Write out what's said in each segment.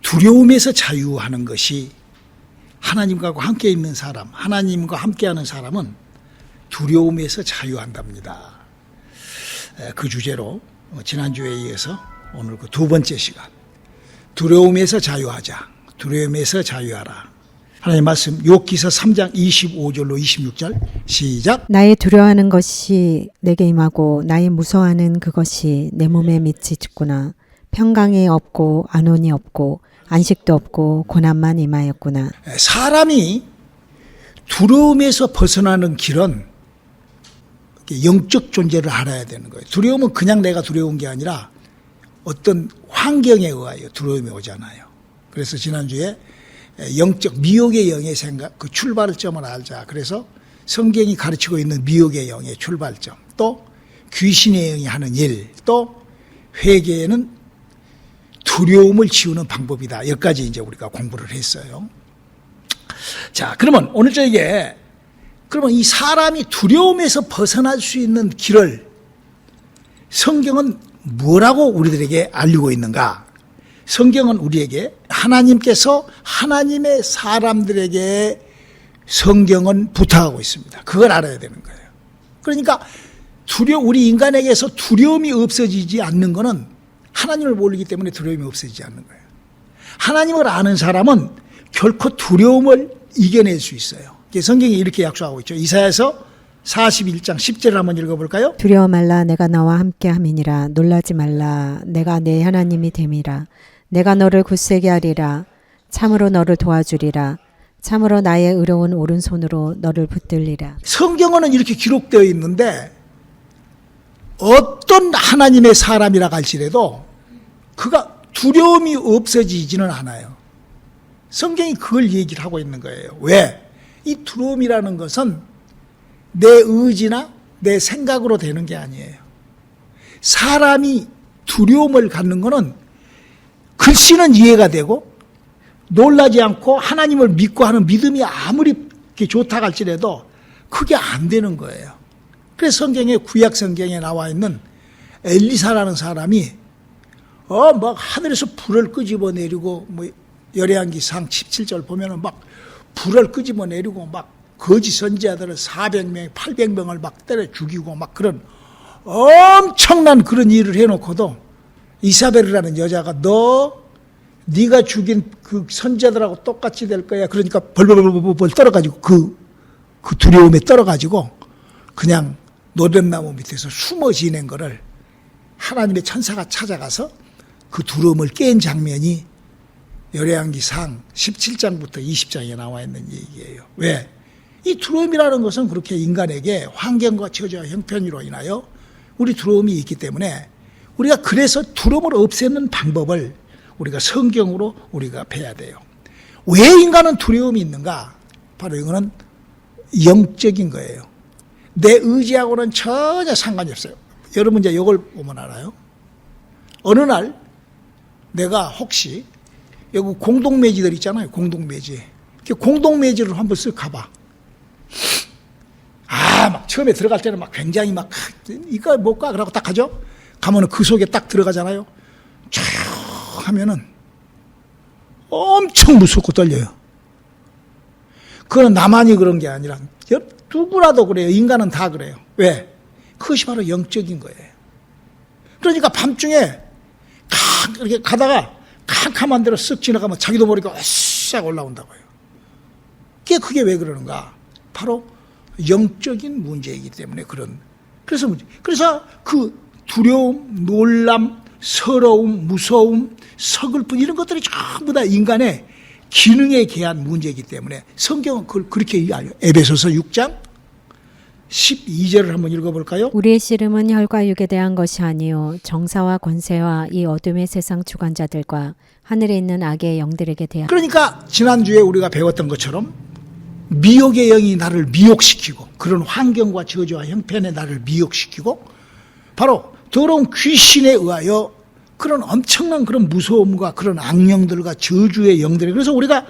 두려움에서 자유하는 것이 하나님과 함께 있는 사람, 하나님과 함께하는 사람은 두려움에서 자유한답니다. 그 주제로 지난주에 이어서 오늘 그 두 번째 시간, 두려움에서 자유하자, 두려움에서 자유하라. 하나님 말씀 욥기서 3장 25절로 26절 시작. 나의 두려워하는 것이 내게 임하고 나의 무서워하는 그것이 내 몸에 밑이 짙구나. 평강이 없고 안온이 없고 안식도 없고 고난만 임하였구나. 사람이 두려움에서 벗어나는 길은 영적 존재를 알아야 되는 거예요. 두려움은 그냥 내가 두려운 게 아니라 어떤 환경에 의하여 두려움이 오잖아요. 그래서 지난주에 영적 미혹의 영의 생각, 그 출발점을 알자. 그래서 성경이 가르치고 있는 미혹의 영의 출발점, 또 귀신의 영이 하는 일, 또 회개에는 두려움을 지우는 방법이다. 여기까지 이제 우리가 공부를 했어요. 자, 그러면 오늘 저에게 그러면 이 사람이 두려움에서 벗어날 수 있는 길을 성경은 뭐라고 우리들에게 알리고 있는가? 성경은 우리에게 하나님께서 하나님의 사람들에게 성경은 부탁하고 있습니다. 그걸 알아야 되는 거예요. 그러니까 우리 인간에게서 두려움이 없어지지 않는 것은 하나님을 모르기 때문에 두려움이 없어지지 않는 거예요. 하나님을 아는 사람은 결코 두려움을 이겨낼 수 있어요. 성경이 이렇게 약속하고 있죠. 이사야서 41장 10절을 한번 읽어볼까요? 두려워 말라 내가 너와 함께 함이니라. 놀라지 말라 내가 내 하나님이 됨이라. 내가 너를 굳세게 하리라. 참으로 너를 도와주리라. 참으로 나의 의로운 오른손으로 너를 붙들리라. 성경에는 이렇게 기록되어 있는데 어떤 하나님의 사람이라 할지라도 그가 두려움이 없어지지는 않아요. 성경이 그걸 얘기를 하고 있는 거예요. 왜? 이 두려움이라는 것은 내 의지나 내 생각으로 되는 게 아니에요. 사람이 두려움을 갖는 것은 글씨는 이해가 되고 놀라지 않고 하나님을 믿고 하는 믿음이 아무리 좋다 할지라도 그게 안 되는 거예요. 그래서 성경에 구약 성경에 나와 있는 엘리사라는 사람이 막 하늘에서 불을 끄집어 내리고 열왕기상 17절 보면은 막 불을 끄집어 내리고 막 거짓 선지자들을 400명, 800명을 막 때려 죽이고 막 그런 엄청난 그런 일을 해놓고도 이사벨이라는 여자가 네가 죽인 그 선지자들하고 똑같이 될 거야. 그러니까 벌벌벌벌 떨어가지고 그 두려움에 떨어가지고 그냥 노뱀나무 밑에서 숨어 지낸 거를 하나님의 천사가 찾아가서 그 두려움을 깬 장면이 열왕기상 17장부터 20장에 나와 있는 얘기예요. 왜? 이 두려움이라는 것은 그렇게 인간에게 환경과 처지와 형편으로 인하여 우리 두려움이 있기 때문에 우리가 그래서 두려움을 없애는 방법을 우리가 성경으로 우리가 배워야 돼요. 왜 인간은 두려움이 있는가? 바로 이거는 영적인 거예요. 내 의지하고는 전혀 상관이 없어요. 여러분 이제 이걸 보면 알아요. 어느 날 내가 혹시 여기 공동묘지들 있잖아요. 공동묘지. 공동묘지를 한번 쓱 가봐. 막 처음에 들어갈 때는 막 굉장히 막 이거 뭘까? 그러고 딱 가죠. 가면은 그 속에 딱 들어가잖아요. 쫙 하면은 엄청 무섭고 떨려요. 그건 나만이 그런 게 아니라 누구라도 그래요. 인간은 다 그래요. 왜? 그것이 바로 영적인 거예요. 그러니까 밤중에 이렇게 가다가 캄캄한 데로 쓱 지나가면 자기도 모르게 싹 올라온다고요. 그게 왜 그러는가? 바로 영적인 문제이기 때문에 그래서 그 두려움, 놀람, 서러움, 무서움, 서글픔 이런 것들이 전부 다 인간의 기능에 대한 문제이기 때문에 성경은 그걸 그렇게 알려요. 에베소서 6장 12절을 한번 읽어볼까요? 우리의 씨름은 혈과 육에 대한 것이 아니요 정사와 권세와 이 어둠의 세상 주관자들과 하늘에 있는 악의 영들에게 대한. 그러니까 지난주에 우리가 배웠던 것처럼 미혹의 영이 나를 미혹시키고 그런 환경과 저주와 형편에 나를 미혹시키고 바로 더러운 귀신에 의하여 그런 엄청난 그런 무서움과 그런 악령들과 저주의 영들이 그래서 우리가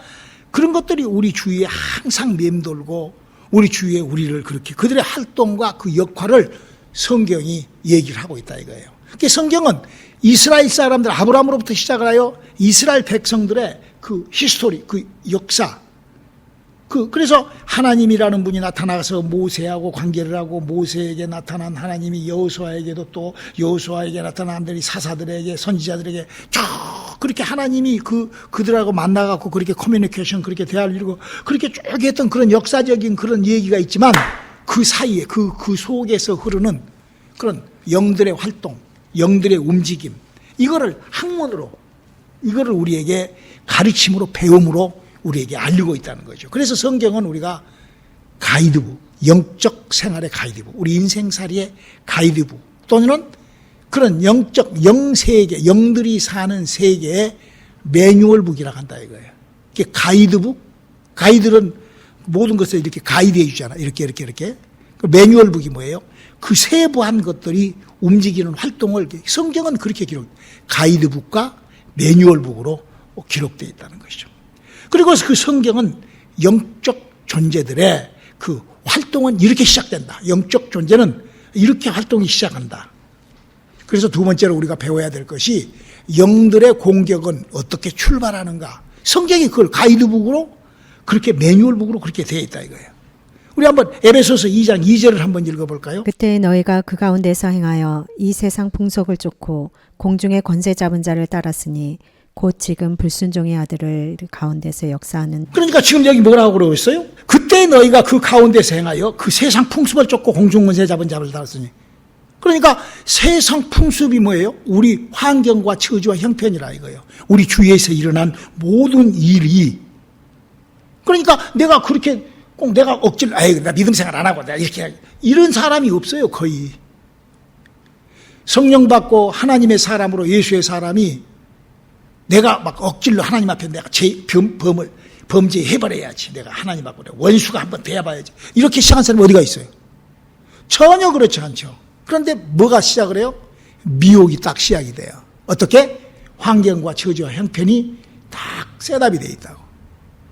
그런 것들이 우리 주위에 항상 맴돌고 우리 주위에 우리를 그렇게 그들의 활동과 그 역할을 성경이 얘기를 하고 있다 이거예요. 그러니까 성경은 이스라엘 사람들 아브라함으로부터 시작을 하여 이스라엘 백성들의 그 히스토리, 그 역사. 그래서 하나님이라는 분이 나타나서 모세하고 관계를 하고 모세에게 나타난 하나님이 여호수아에게도 또 여호수아에게 나타난 하나님들이 사사들에게 선지자들에게 쭉 그렇게 하나님이 그들하고 만나갖고 그렇게 커뮤니케이션 그렇게 대화를 이루고 그렇게 쭉 했던 그런 역사적인 그런 얘기가 있지만 그 사이에 그 속에서 흐르는 그런 영들의 활동, 영들의 움직임 이거를 학문으로 이거를 우리에게 가르침으로 배움으로 우리에게 알리고 있다는 거죠. 그래서 성경은 우리가 가이드북, 영적 생활의 가이드북, 우리 인생살이의 가이드북 또는 그런 영적 영세계, 영들이 사는 세계의 매뉴얼북이라고 한다 이거예요. 이게 가이드북, 가이드는 모든 것을 이렇게 가이드해 주잖아. 이렇게. 그 매뉴얼북이 뭐예요? 그 세부한 것들이 움직이는 활동을 성경은 그렇게 가이드북과 매뉴얼북으로 기록되어 있다는 것이죠. 그리고 그 성경은 영적 존재들의 그 활동은 이렇게 시작된다. 영적 존재는 이렇게 활동이 시작한다. 그래서 두 번째로 우리가 배워야 될 것이 영들의 공격은 어떻게 출발하는가. 성경이 그걸 가이드북으로 그렇게 매뉴얼북으로 그렇게 되어 있다 이거예요. 우리 한번 에베소서 2장 2절을 한번 읽어볼까요? 그때 너희가 그 가운데서 행하여 이 세상 풍속을 쫓고 공중의 권세 잡은 자를 따랐으니 곧 지금 불순종의 아들을 가운데서 역사하는. 그러니까 지금 여기 뭐라고 그러고 있어요? 그때 너희가 그 가운데서 행하여 그 세상 풍습을 쫓고 공중 권세 잡은 자를 따랐으니. 그러니까 세상 풍습이 뭐예요? 우리 환경과 처지와 형편이라 이거예요. 우리 주위에서 일어난 모든 일이. 그러니까 내가 그렇게 꼭 내가 억지로 나 믿음 생활 안 하고 내가 이렇게 이런 사람이 없어요. 거의. 성령 받고 하나님의 사람으로 예수의 사람이 내가 막 억지로 하나님 앞에 내가 범죄해버려야지. 내가 하나님 앞에 원수가 한번 돼봐야지. 이렇게 시작한 사람이 어디가 있어요? 전혀 그렇지 않죠. 그런데 뭐가 시작을 해요? 미혹이 딱 시작이 돼요. 어떻게? 환경과 처지와 형편이 딱 셋업이 되어 있다고.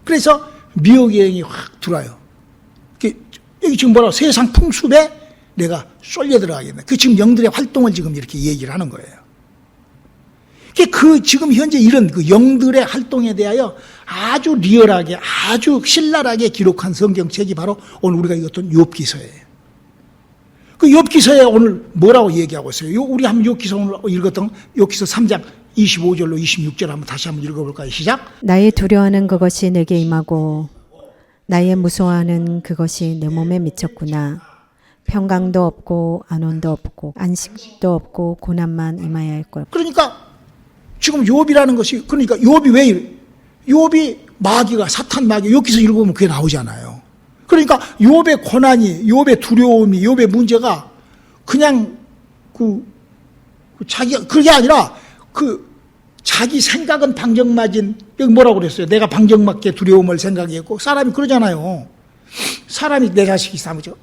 그래서 미혹의 영이 확 들어와요. 여기 지금 뭐라고? 세상 풍습에 내가 쏠려 들어가겠네. 그 지금 영들의 활동을 지금 이렇게 얘기를 하는 거예요. 지금 현재 이런 그 영들의 활동에 대하여 아주 리얼하게, 아주 신랄하게 기록한 성경책이 바로 오늘 우리가 읽었던 욥기서예요. 그 욥기서에 오늘 뭐라고 얘기하고 있어요? 우리 한번 욥기서 오늘 읽었던 욥기서 3장 25절로 26절 한번 다시 한번 읽어볼까요? 시작. 나의 두려워하는 그것이 내게 임하고 나의 무서워하는 그것이 내 몸에 미쳤구나. 평강도 없고 안온도 없고 안식도 없고 고난만 임하여 할 것. 그러니까 지금 욥이라는 것이 그러니까 욥이 왜 이래? 욥이 마귀가 사탄 마귀 욥기서 읽어보면 그게 나오잖아요. 그러니까 욥의 고난이 욥의 두려움이 욥의 문제가 그냥 자기가 그게 아니라 자기 생각은 방정맞은 뭐라고 그랬어요? 내가 방정맞게 두려움을 생각했고 사람이 그러잖아요. 사람이 내 자식이 사무죠.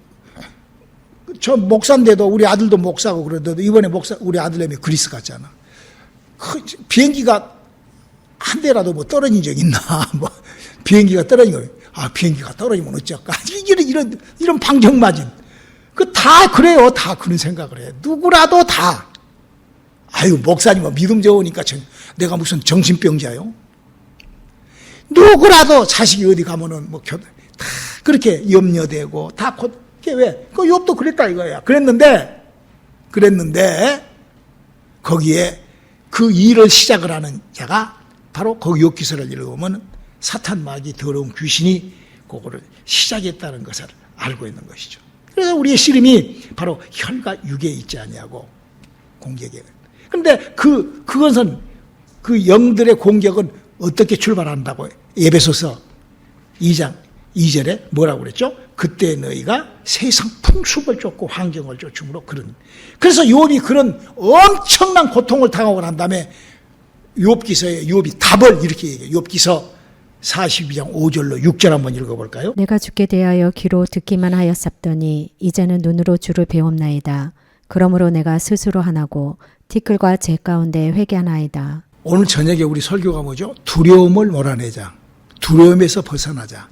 저 목사인데도 우리 아들도 목사고 그러더라도 이번에 우리 아들내미 그리스 갔잖아. 비행기가 한 대라도 뭐 떨어진 적 있나? 뭐 비행기가 떨어진 거. 비행기가 떨어지면 어쩔까? 이런 방정맞은. 다 그래요. 다 그런 생각을 해. 누구라도 다. 목사님은 믿음 좋으니까 내가 무슨 정신병자요? 누구라도 자식이 어디 가면은 다 그렇게 염려되고 다 왜? 그 욥도 그랬다 이거야. 그랬는데 거기에 그 일을 시작을 하는 자가 바로 거기 욥기서를 읽어보면 사탄 마귀 더러운 귀신이 그거를 시작했다는 것을 알고 있는 것이죠. 그래서 우리의 씨름이 바로 혈과 육에 있지 아니하고 공격에. 그런데 그것은 그 영들의 공격은 어떻게 출발한다고 에베소서 2장 2절에 뭐라고 그랬죠? 그때 너희가 세상 풍습을 쫓고 환경을 쫓음으로 그래서 욥이 그런 엄청난 고통을 당하고 난 다음에 욥기서에 욥이 답을 이렇게 얘기해요. 욥기서 42장 5절로 6절 한번 읽어볼까요? 내가 주께 대하여 귀로 듣기만 하였sap더니 이제는 눈으로 주를 배움나이다. 그러므로 내가 스스로 하나고 티끌과 재 가운데 회개하나이다. 오늘 저녁에 우리 설교가 뭐죠? 두려움을 몰아내자. 두려움에서 벗어나자.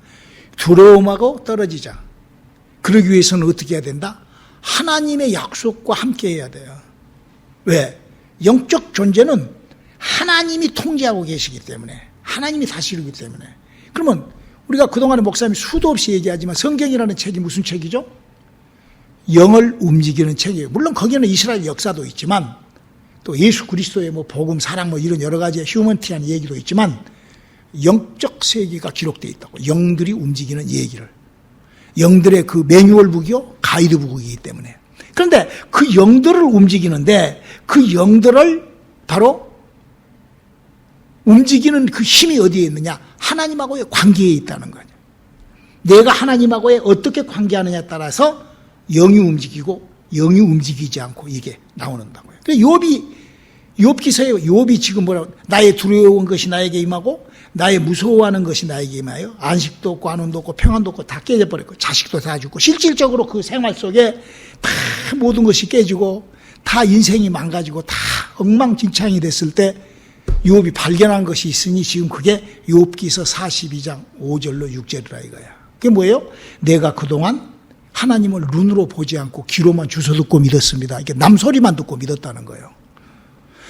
두려움하고 떨어지자. 그러기 위해서는 어떻게 해야 된다? 하나님의 약속과 함께 해야 돼요. 왜? 영적 존재는 하나님이 통제하고 계시기 때문에, 하나님이 다스리기 때문에. 그러면 우리가 그동안에 목사님이 수도 없이 얘기하지만 성경이라는 책이 무슨 책이죠? 영을 움직이는 책이에요. 물론 거기에는 이스라엘 역사도 있지만 또 예수 그리스도의 뭐 복음, 사랑 뭐 이런 여러 가지 휴먼티한 얘기도 있지만 영적 세계가 기록되어 있다고. 영들이 움직이는 얘기를. 영들의 그 매뉴얼북이요, 가이드북이기 때문에. 그런데 그 영들을 움직이는데 그 영들을 바로 움직이는 그 힘이 어디에 있느냐? 하나님하고의 관계에 있다는 거죠. 내가 하나님하고의 어떻게 관계하느냐에 따라서 영이 움직이고 영이 움직이지 않고 이게 나오는다고요. 욥기서에 욥이 지금 뭐라고, 나의 두려운 것이 나에게 임하고 나의 무서워하는 것이 나에게 임하여 안식도 없고 안온도 없고 평안도 없고 다 깨져버렸고 자식도 다 죽고 실질적으로 그 생활 속에 다 모든 것이 깨지고 다 인생이 망가지고 다 엉망진창이 됐을 때 욥이 발견한 것이 있으니 지금 그게 욥기서 42장 5절로 6절이라 이거야. 그게 뭐예요? 내가 그동안 하나님을 눈으로 보지 않고 귀로만 주워 듣고 믿었습니다. 이게 남 소리만 듣고 믿었다는 거예요.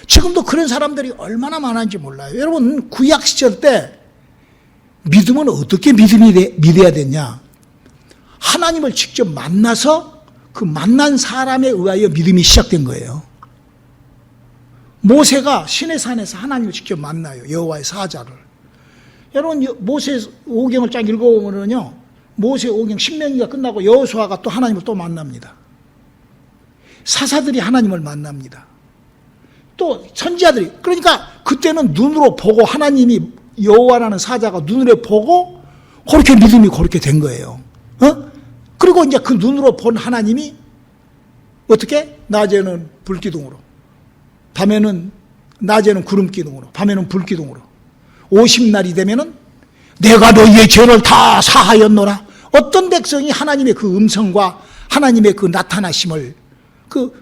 지금도 그런 사람들이 얼마나 많은지 몰라요. 여러분, 구약 시절 때 믿음은 어떻게 믿어야 되냐? 하나님을 직접 만나서 그 만난 사람에 의하여 믿음이 시작된 거예요. 모세가 시내산에서 하나님을 직접 만나요. 여호와의 사자를. 여러분, 모세 오경을 쫙 읽어보면요, 모세 오경 신명기가 끝나고 여호수아가 또 하나님을 또 만납니다. 사사들이 하나님을 만납니다. 또 선지자들이. 그러니까 그때는 눈으로 보고 하나님이 여호와라는 사자가 눈으로 보고 그렇게 믿음이 그렇게 된 거예요. 그리고 이제 그 눈으로 본 하나님이 어떻게? 낮에는 불기둥으로, 낮에는 구름기둥으로, 밤에는 불기둥으로. 50날이 되면은 내가 너희의 죄를 다 사하였노라. 어떤 백성이 하나님의 그 음성과 하나님의 그 나타나심을, 그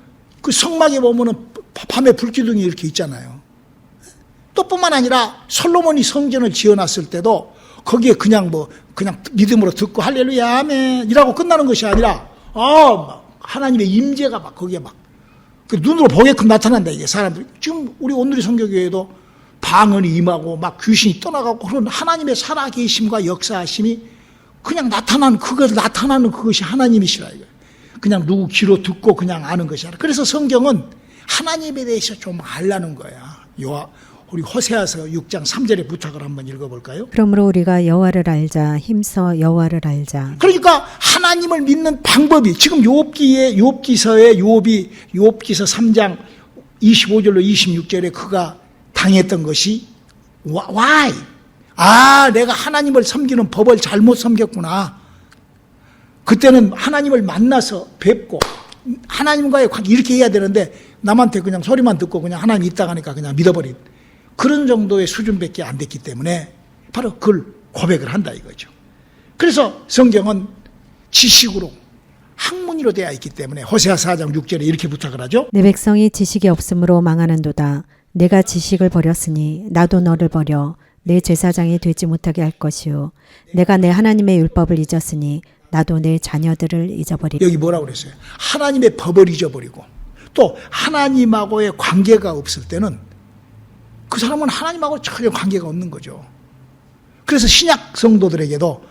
성막에 보면은 밤에 불기둥이 이렇게 있잖아요. 또 뿐만 아니라 솔로몬이 성전을 지어놨을 때도 거기에 그냥 믿음으로 듣고 할렐루야 아멘 이라고 끝나는 것이 아니라 막 하나님의 임재가 막 거기에 막 그 눈으로 보게끔 나타난다. 이게 사람들 지금 우리 온누리 성교교회도 방언이 임하고 막 귀신이 떠나가고 그런 하나님의 살아계심과 역사하심이 그냥 나타나는 그것이 하나님이시라 이거예요. 그냥 누구 귀로 듣고 그냥 아는 것이 아니라. 그래서 성경은 하나님에 대해서 좀 알라는 거야. 우리 호세아서 6장 3절의 부탁을 한번 읽어볼까요? 그러므로 우리가 여호와를 알자. 힘써 여호와를 알자. 그러니까 하나님을 믿는 방법이 지금 욥기서 3장 25절로 26절에 그가 당했던 것이 why? 내가 하나님을 섬기는 법을 잘못 섬겼구나. 그때는 하나님을 만나서 뵙고 하나님과의 관계 이렇게 해야 되는데 남한테 그냥 소리만 듣고 그냥 하나님 있다고 하니까 그냥 믿어버린 그런 정도의 수준밖에 안 됐기 때문에 바로 그걸 고백을 한다 이거죠. 그래서 성경은 지식으로 학문이로 되어 있기 때문에 호세아 4장 6절에 이렇게 부탁을 하죠. 내 백성이 지식이 없으므로 망하는도다. 내가 지식을 버렸으니 나도 너를 버려 내 제사장이 되지 못하게 할 것이요. 내가 내 하나님의 율법을 잊었으니 나도 내 자녀들을 잊어버리라. 여기 뭐라고 그랬어요? 하나님의 법을 잊어버리고 또 하나님하고의 관계가 없을 때는 그 사람은 하나님하고 전혀 관계가 없는 거죠. 그래서 신약 성도들에게도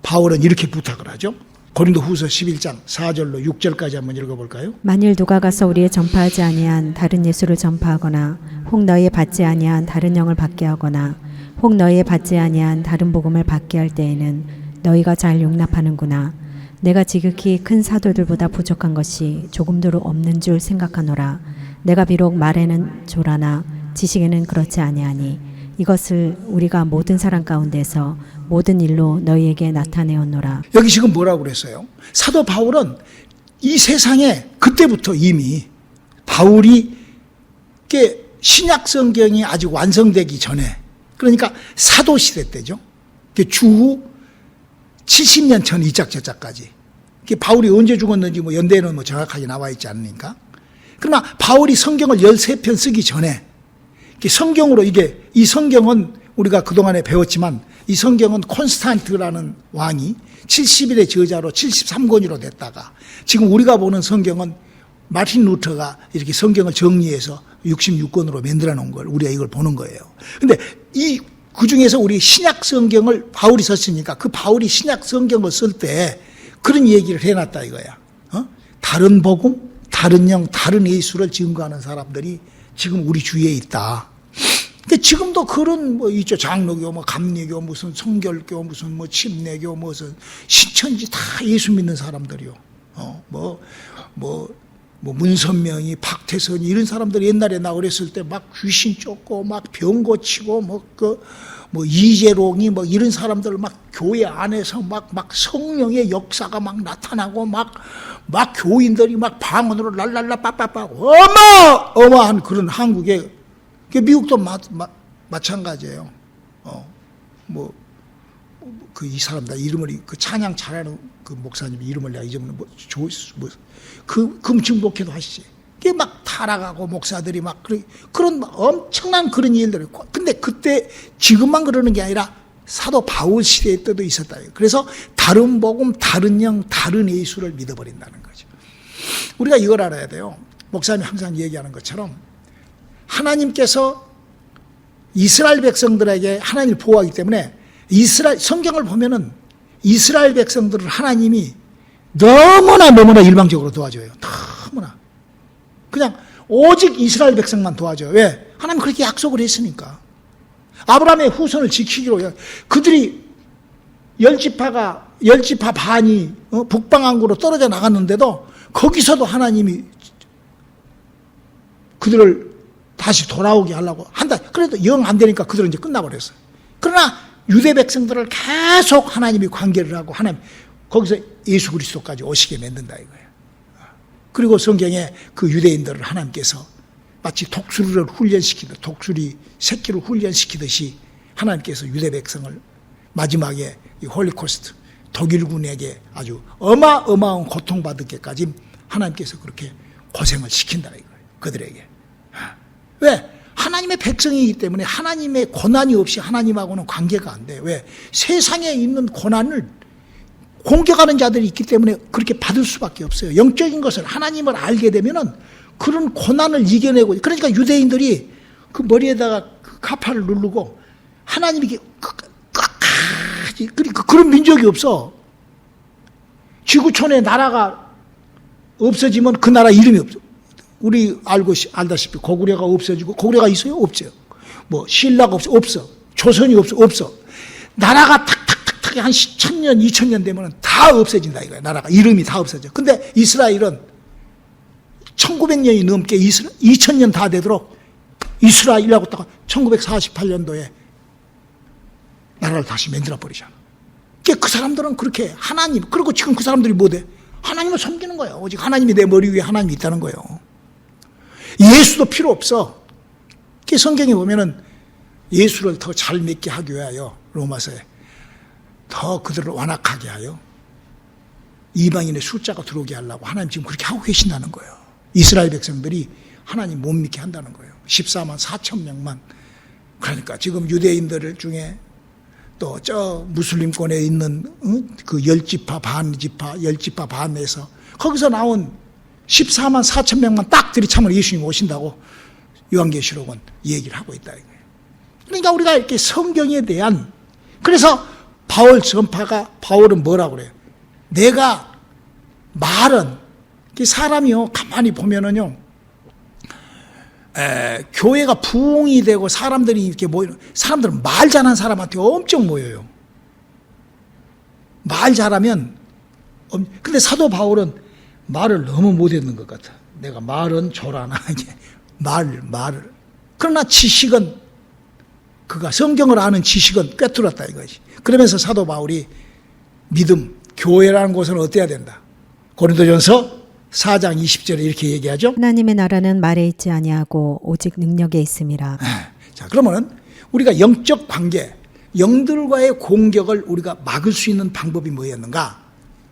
바울은 이렇게 부탁을 하죠. 고린도후서 11장 4절로 6절까지 한번 읽어볼까요? 만일 누가 가서 우리의 전파하지 아니한 다른 예수를 전파하거나 혹 너희의 받지 아니한 다른 영을 받게 하거나 혹 너희의 받지 아니한 다른 복음을 받게 할 때에는 너희가 잘 용납하는구나. 내가 지극히 큰 사도들보다 부족한 것이 조금도 없는 줄 생각하노라. 내가 비록 말에는 조라나 지식에는 그렇지 아니하니 이것을 우리가 모든 사람 가운데서 모든 일로 너희에게 나타내었노라. 여기 지금 뭐라고 그랬어요? 사도 바울은 이 세상에 그때부터 이미 바울이 신약 성경이 아직 완성되기 전에, 그러니까 사도 시대 때죠. 주후 70년 전 이짝저짝까지. 바울이 언제 죽었는지 연대는 정확하게 나와 있지 않으니까. 그러나 바울이 성경을 13편 쓰기 전에 성경으로 이 성경은 우리가 그동안에 배웠지만 이 성경은 콘스탄트라는 왕이 70일의 저자로 73권으로 됐다가 지금 우리가 보는 성경은 마틴 루터가 이렇게 성경을 정리해서 66권으로 만들어 놓은 걸 우리가 이걸 보는 거예요. 근데 그 중에서 우리 신약 성경을 바울이 썼으니까 그 바울이 신약 성경을 쓸 때 그런 얘기를 해놨다 이거야. 다른 복음, 다른 영, 다른 예수를 증거하는 사람들이 지금 우리 주위에 있다. 근데 지금도 그런 뭐 있죠. 장로교, 뭐 감리교, 무슨 성결교, 무슨 뭐 침례교, 무슨 신천지 다 예수 믿는 사람들이요. 문선명이, 박태선이 이런 사람들이 옛날에 나 어렸을 때 막 귀신 쫓고 막 병 고치고 뭐 이재롱이 뭐 이런 사람들 막 교회 안에서 막 성령의 역사가 막 나타나고 막 교인들이 막 방언으로 랄랄라 빠빠빠 어마어마한 그런 한국에 미국도 마찬가지예요. 이 사람 나 이름을 그 찬양 잘하는 그 목사님 이름을 내가 잊으면 금증복회도 하시지. 그게 막 타락하고 목사들이 막 그런 엄청난 그런 일들이 있고. 근데 그때 지금만 그러는 게 아니라 사도 바울 시대 때도 있었다. 그래서 다른 복음, 다른 영, 다른 예수를 믿어버린다는 거죠. 우리가 이걸 알아야 돼요. 목사님이 항상 얘기하는 것처럼 하나님께서 이스라엘 백성들에게 하나님을 보호하기 때문에 성경을 보면은 이스라엘 백성들을 하나님이 너무나 일방적으로 도와줘요. 너무나. 그냥 오직 이스라엘 백성만 도와줘요. 왜? 하나님 그렇게 약속을 했으니까. 아브라함의 후손을 지키기로 그들이 열지파 반이 북방왕국으로 떨어져 나갔는데도 거기서도 하나님이 그들을 다시 돌아오게 하려고 한다. 그래도 영 안 되니까 그들은 이제 끝나버렸어요. 그러나 유대 백성들을 계속 하나님이 관계를 하고 하나님 거기서 예수 그리스도까지 오시게 만든다 이거예요. 그리고 성경에 그 유대인들을 하나님께서 마치 독수리를 훈련시키듯 독수리 새끼를 훈련시키듯이 하나님께서 유대 백성을 마지막에 이 홀리코스트 독일군에게 아주 어마어마한 고통받을게까지 하나님께서 그렇게 고생을 시킨다 이거예요. 그들에게. 왜? 하나님의 백성이기 때문에 하나님의 고난이 없이 하나님하고는 관계가 안 돼요. 왜? 세상에 있는 고난을 공격하는 자들이 있기 때문에 그렇게 받을 수밖에 없어요. 영적인 것을 하나님을 알게 되면은 그런 고난을 이겨내고, 그러니까 유대인들이 그 머리에다가 그 카파를 누르고 하나님이 끝까지, 그러니까 그런 민족이 없어. 지구촌에 나라가 없어지면 그 나라 이름이 없어. 우리 알다시피 고구려가 없어지고, 고구려가 있어요? 없어요. 뭐 신라가 없어. 조선이 없어. 나라가 탁탁탁탁 한 1000년, 2000년 되면 다 없어진다 이거야. 나라가 이름이 다 없어져. 근데 이스라엘은 1900년이 넘게 2000년 다 되도록 이스라엘이라고 딱 1948년도에 나라를 다시 만들어 버리잖아. 그 사람들은 그렇게 하나님, 그리고 지금 그 사람들이 뭐돼? 하나님을 섬기는 거야. 오직 하나님이 내 머리 위에 하나님이 있다는 거예요. 예수도 필요 없어. 성경에 보면은 예수를 더 잘 믿게 하기 위하여 로마서에 더 그들을 완악하게 하여 이방인의 숫자가 들어오게 하려고 하나님 지금 그렇게 하고 계신다는 거예요. 이스라엘 백성들이 하나님 못 믿게 한다는 거예요. 14만 4천 명만. 그러니까 지금 유대인들 중에 또 저 무슬림권에 있는 그 열지파 반에서 거기서 나온 14만 4천 명만 딱 들이참을 예수님 오신다고 요한계시록은 얘기를 하고 있다 이거예요. 그러니까 우리가 이렇게 성경에 대한, 그래서 바울은 뭐라고 그래요? 내가 말은, 사람이요 가만히 보면은요 교회가 부흥이 되고 사람들이 이렇게 모이는, 사람들은 말 잘하는 사람한테 엄청 모여요. 말 잘하면. 근데 사도 바울은 말을 너무 못했는 것 같아. 내가 말은 조라나 말을. 그러나 지식은, 그가 성경을 아는 지식은 꿰뚫었다 이거지. 그러면서 사도 바울이 믿음, 교회라는 곳은 어때야 된다. 고린도전서 4장 20절에 이렇게 얘기하죠. 하나님의 나라는 말에 있지 아니하고 오직 능력에 있음이라. 자, 그러면은 우리가 영적 관계, 영들과의 공격을 우리가 막을 수 있는 방법이 뭐였는가?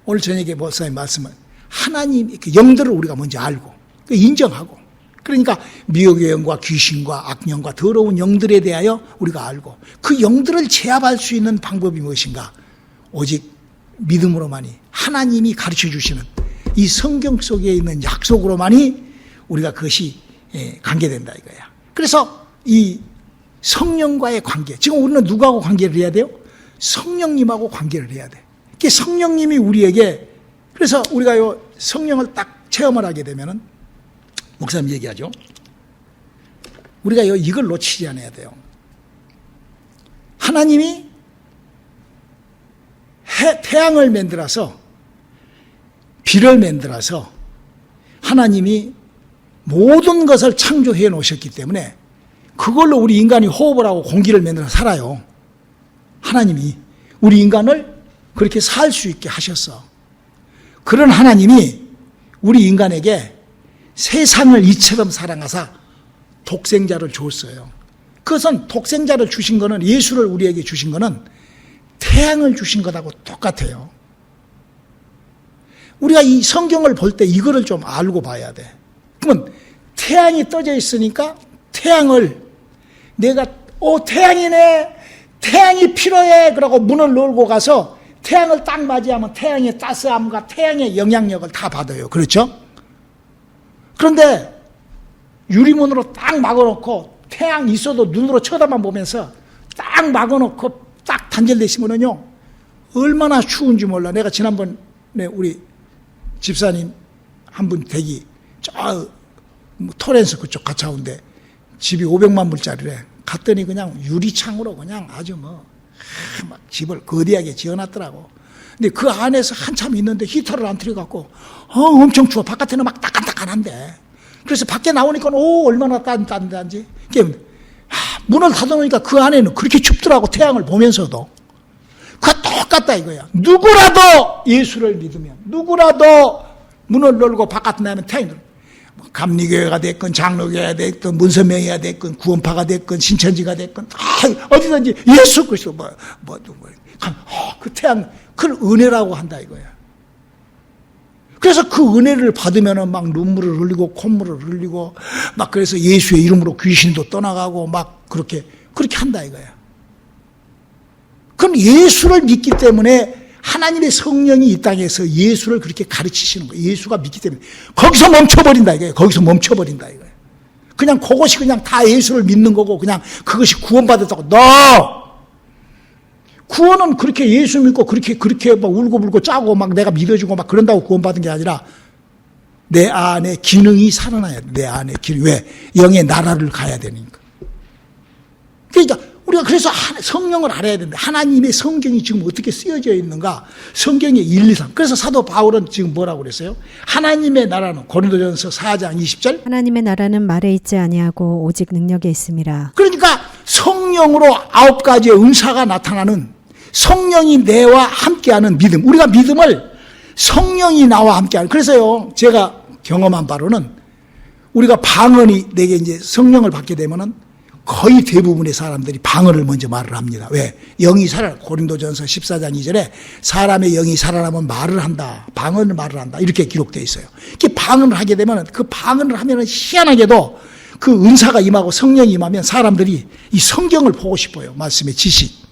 오늘 저녁에 목사님 말씀은 하나님, 영들을 우리가 먼저 알고 인정하고, 그러니까 미혹의 영과 귀신과 악령과 더러운 영들에 대하여 우리가 알고, 그 영들을 제압할 수 있는 방법이 무엇인가? 오직 믿음으로만이, 하나님이 가르쳐 주시는 이 성경 속에 있는 약속으로만이 우리가 그것이 관계된다 이거야. 그래서 이 성령과의 관계, 지금 우리는 누구하고 관계를 해야 돼요? 성령님하고 관계를 해야 돼. 그 성령님이 우리에게, 그래서 우리가 요 성령을 딱 체험을 하게 되면은 목사님 얘기하죠. 우리가 이걸 놓치지 않아야 돼요. 하나님이 태양을 만들어서 비를 만들어서 하나님이 모든 것을 창조해 놓으셨기 때문에 그걸로 우리 인간이 호흡을 하고 공기를 만들어 살아요. 하나님이 우리 인간을 그렇게 살 수 있게 하셨어. 그런 하나님이 우리 인간에게 세상을 이처럼 사랑하사 독생자를 줬어요. 그것은 독생자를 주신 거는, 예수를 우리에게 주신 거는 태양을 주신 것하고 똑같아요. 우리가 이 성경을 볼 때 이거를 좀 알고 봐야 돼. 그러면 태양이 떠져 있으니까 태양을 내가 태양이네, 태양이 필요해 그러고 문을 열고 가서 태양을 딱 맞이하면 태양의 따스함과 태양의 영향력을 다 받아요. 그렇죠? 그런데 유리문으로 딱 막아놓고 태양 있어도 눈으로 쳐다만 보면서 딱 막아놓고 딱 단절되시면은요, 얼마나 추운지 몰라. 내가 지난번에 우리 집사님 한 분 댁이 토렌스 그쪽 가차운데 집이 500만 불짜리래. 갔더니 그냥 유리창으로 그냥 아주 막 집을 거대하게 지어놨더라고. 근데 그 안에서 한참 있는데 히터를 안 틀어갖고 엄청 추워. 바깥에는 막 따끈따끈한데. 그래서 밖에 나오니까 얼마나 따뜻한지. 문을 닫아놓으니까 그 안에는 그렇게 춥더라고. 태양을 보면서도. 그거 똑같다 이거야. 누구라도 예수를 믿으면, 누구라도 문을 열고 바깥에 나면 태양을, 감리교회가 됐건 장로교회가 됐건 문선명회가 됐건 구원파가 됐건 신천지가 됐건 어디든지 예수 그리스도 그 태양, 그걸 은혜라고 한다 이거야. 그래서 그 은혜를 받으면은 막 눈물을 흘리고 콧물을 흘리고 막, 그래서 예수의 이름으로 귀신도 떠나가고 막 그렇게 한다 이거야. 그럼 예수를 믿기 때문에 하나님의 성령이 이 땅에서 예수를 그렇게 가르치시는 거예요. 예수가 믿기 때문에 거기서 멈춰버린다 이거예요. 거기서 멈춰버린다 이거예요. 그냥 그것이 그냥 다 예수를 믿는 거고 그냥 그것이 구원받았다고. 구원은 그렇게 예수 믿고 그렇게 막 울고불고 짜고 막 내가 믿어주고 막 그런다고 구원받은 게 아니라 내 안에 기능이 살아나야 돼. 내 안에 기능. 왜? 영의 나라를 가야 되니까. 그러니까 우리가 그래서 성령을 알아야 된다. 하나님의 성경이 지금 어떻게 쓰여져 있는가. 성경의 1, 2, 3. 그래서 사도 바울은 지금 뭐라고 그랬어요? 하나님의 나라는, 고린도전서 4장 20절. 하나님의 나라는 말에 있지 아니하고 오직 능력에 있음이라. 그러니까 성령으로 9가지의 은사가 나타나는, 성령이 내와 함께하는 믿음. 우리가 믿음을 성령이 나와 함께하는. 그래서요, 제가 경험한 바로는 우리가 방언이 내게 이제 성령을 받게 되면은 거의 대부분의 사람들이 방언을 먼저 말을 합니다. 왜? 영이 고린도전서 14장 2절에 사람의 영이 살아나면 말을 한다. 방언을 말을 한다. 이렇게 기록되어 있어요. 이렇게 방언을 하게 되면, 그 방언을 하면은 희한하게도 그 은사가 임하고 성령이 임하면 사람들이 이 성경을 보고 싶어요. 말씀의 지식.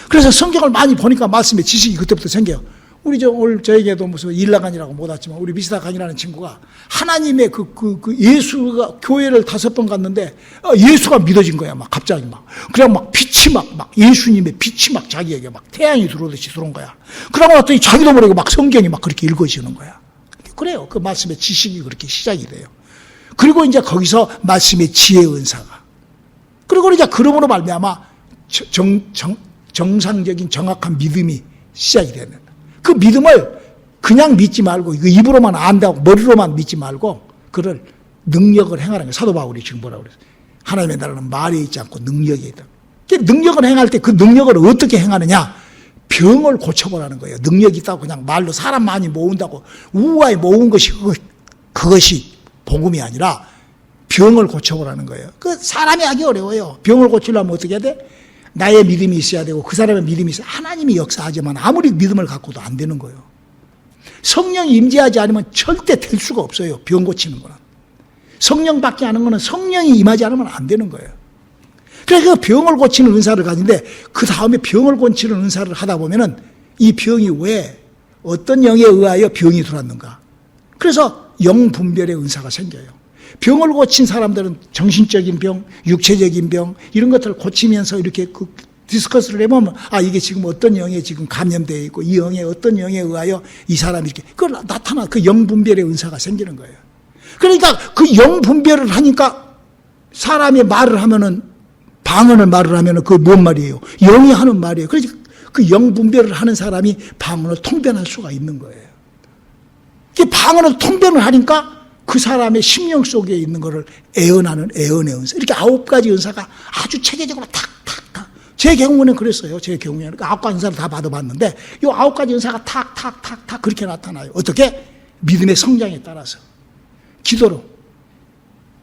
그래서 성경을 많이 보니까 말씀의 지식이 그때부터 생겨요. 우리 오늘 저에게도 무슨 일나간이라고 못 왔지만 우리 미스터 강이라는 친구가 하나님의 예수가 교회를 5번 갔는데 예수가 믿어진 거야. 막 갑자기 막. 그냥 막 빛이 막 예수님의 빛이 막 자기에게 막 태양이 들어오듯이 들어온 거야. 그러고 났더니 자기도 모르게 막 성경이 막 그렇게 읽어지는 거야. 그래요. 그 말씀의 지식이 그렇게 시작이 돼요. 그리고 이제 거기서 말씀의 지혜 은사가. 그리고 이제 그러므로 말미암아 정상적인 정확한 믿음이 시작이 되는. 그 믿음을 그냥 믿지 말고 이거 입으로만 안다고 머리로만 믿지 말고 그를 능력을 행하는 거예요. 사도 바울이 지금 뭐라고 그랬어요? 하나님의 나라는 말에 있지 않고 능력에 있다. 능력을 행할 때 그 능력을 어떻게 행하느냐? 병을 고쳐보라는 거예요. 능력이 있다고 그냥 말로 사람 많이 모은다고 우아히 모은 것이 그것이 복음이 아니라 병을 고쳐보라는 거예요. 그 사람이 하기 어려워요. 병을 고치려면 어떻게 해야 돼? 나의 믿음이 있어야 되고 그 사람의 믿음이 있어야, 하나님이 역사하지만 아무리 믿음을 갖고도 안 되는 거예요. 성령이 임재하지 않으면 절대 될 수가 없어요. 병 고치는 거는. 성령밖에 하는 거는 성령이 임하지 않으면 안 되는 거예요. 그래서 그 병을 고치는 은사를 가진데 그 다음에 병을 고치는 은사를 하다 보면은 이 병이 왜 어떤 영에 의하여 병이 들어왔는가. 그래서 영분별의 은사가 생겨요. 병을 고친 사람들은 정신적인 병, 육체적인 병 이런 것들을 고치면서 이렇게 그 디스커스를 해보면 이게 지금 어떤 영에 지금 감염되어 있고 이 영에 어떤 영에 의하여 이 사람이 이렇게 그걸 나타나 그 영분별의 은사가 생기는 거예요. 그러니까 그 영분별을 하니까 사람이 말을 하면은 방언을 말을 하면은 그게 뭔 말이에요? 영이 하는 말이에요. 그래서 그 영분별을 하는 사람이 방언을 통변할 수가 있는 거예요. 그 방언을 통변을 하니까 그 사람의 심령 속에 있는 것을 애언하는 애언의 은사. 이렇게 9가지 은사가 아주 체계적으로 탁탁탁. 제 경우는 그랬어요. 제 경우에는. 9가지 은사를 다 받아봤는데 이 9가지 은사가 탁탁탁탁 그렇게 나타나요. 어떻게? 믿음의 성장에 따라서. 기도로.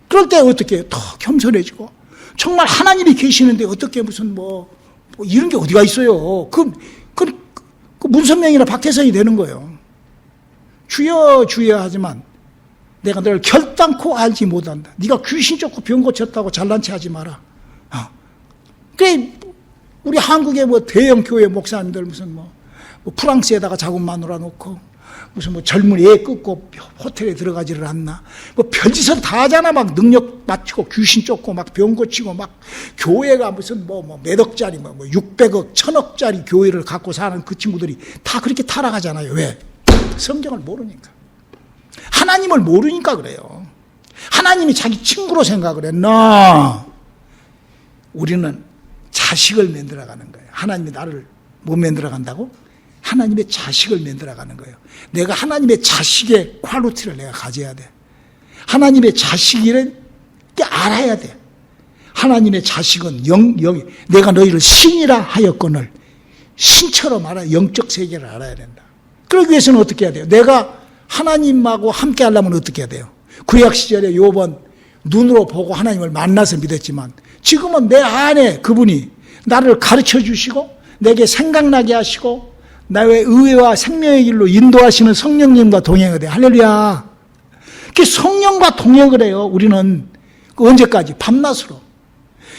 그럴 때 어떻게 해요? 더 겸손해지고. 정말 하나님이 계시는데 어떻게 무슨 뭐 이런 게 어디가 있어요. 그 문선명이나 박태선이 되는 거예요. 주여 주여 하지만 내가 너를 결단코 알지 못한다. 네가 귀신 쫓고 병 고쳤다고 잘난 체 하지 마라. 그래 우리 한국의 뭐 대형 교회 목사님들 무슨 뭐 프랑스에다가 자국 마누라 놓고 무슨 뭐 젊은 애 끊고 호텔에 들어가지를 않나. 뭐 별짓을 다 하잖아. 막 능력 맞추고 귀신 쫓고 막 병 고치고 막 교회가 무슨 뭐 몇 억짜리 뭐 600억 1000억짜리 교회를 갖고 사는 그 친구들이 다 그렇게 타락하잖아요. 왜? 성경을 모르니까. 하나님을 모르니까 그래요. 하나님이 자기 친구로 생각을 했나? 우리는 자식을 만들어가는 거예요. 하나님이 나를 못 만들어간다고? 하나님의 자식을 만들어가는 거예요. 내가 하나님의 자식의 퀄리티를 내가 가져야 돼. 하나님의 자식이란 게 알아야 돼. 하나님의 자식은 내가 너희를 신이라 하였거늘 신처럼 알아. 영적 세계를 알아야 된다. 그러기 위해서는 어떻게 해야 돼요? 내가 하나님하고 함께 하려면 어떻게 해야 돼요? 구약 시절에 욥은 눈으로 보고 하나님을 만나서 믿었지만 지금은 내 안에 그분이 나를 가르쳐 주시고 내게 생각나게 하시고 나의 의와 생명의 길로 인도하시는 성령님과 동행해야 돼. 할렐루야. 그 성령과 동행을 해요. 우리는 언제까지? 밤낮으로.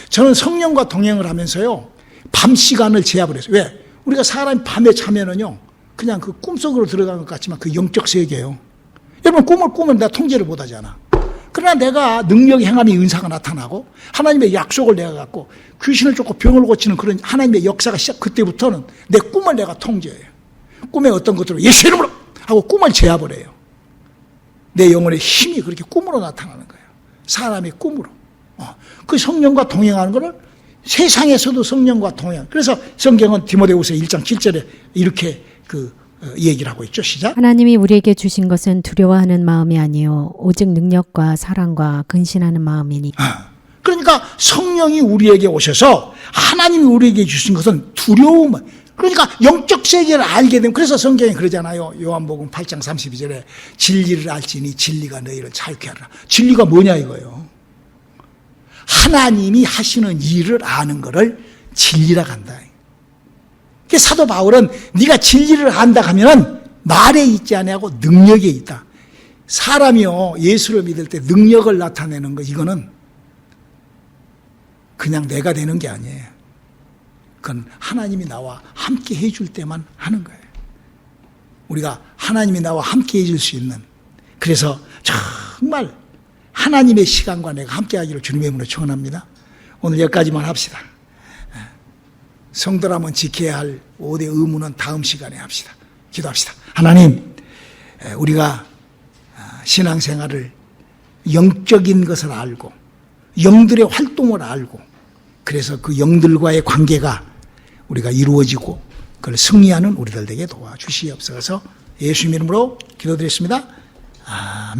저는 성령과 동행을 하면서요. 밤 시간을 제압을 했어요. 왜? 우리가 사람이 밤에 자면은요. 그냥 그 꿈속으로 들어간 것 같지만 그 영적 세계예요. 여러분 꿈을 꾸면 내가 통제를 못 하잖아. 그러나 내가 능력의 행함의 은사가 나타나고 하나님의 약속을 내가 갖고 귀신을 쫓고 병을 고치는 그런 하나님의 역사가 그때부터는 내 꿈을 내가 통제해요. 꿈에 어떤 것들을 예수 이름으로 하고 꿈을 제압을 해요. 내 영혼의 힘이 그렇게 꿈으로 나타나는 거예요. 사람의 꿈으로. 그 성령과 동행하는 것을 세상에서도 성령과 동행. 그래서 성경은 디모데후서 1장 7절에 이렇게 얘기를 하고 있죠. 시작. 하나님이 우리에게 주신 것은 두려워하는 마음이 아니요 오직 능력과 사랑과 근신하는 마음이니. 그러니까 성령이 우리에게 오셔서 하나님이 우리에게 주신 것은 두려움. 그러니까 영적 세계를 알게 되면 그래서 성경이 그러잖아요. 요한복음 8장 32절에 진리를 알지니 진리가 너희를 자유케 하리라. 진리가 뭐냐 이거예요. 하나님이 하시는 일을 아는 것을 진리라고 한다. 사도 바울은 네가 진리를 안다 하면은 말에 있지 아니하고 능력에 있다. 사람이요 예수를 믿을 때 능력을 나타내는 거 이거는 그냥 내가 되는 게 아니에요. 그건 하나님이 나와 함께 해줄 때만 하는 거예요. 우리가 하나님이 나와 함께 해줄 수 있는 그래서 정말 하나님의 시간과 내가 함께 하기를 주님의 이름으로 축원합니다. 오늘 여기까지만 합시다. 성도라면 지켜야 할 5대 의무는 다음 시간에 합시다. 기도합시다. 하나님, 우리가 신앙생활을 영적인 것을 알고 영들의 활동을 알고 그래서 그 영들과의 관계가 우리가 이루어지고 그걸 승리하는 우리들 되게 도와주시옵소서. 예수님 이름으로 기도드렸습니다. 아멘.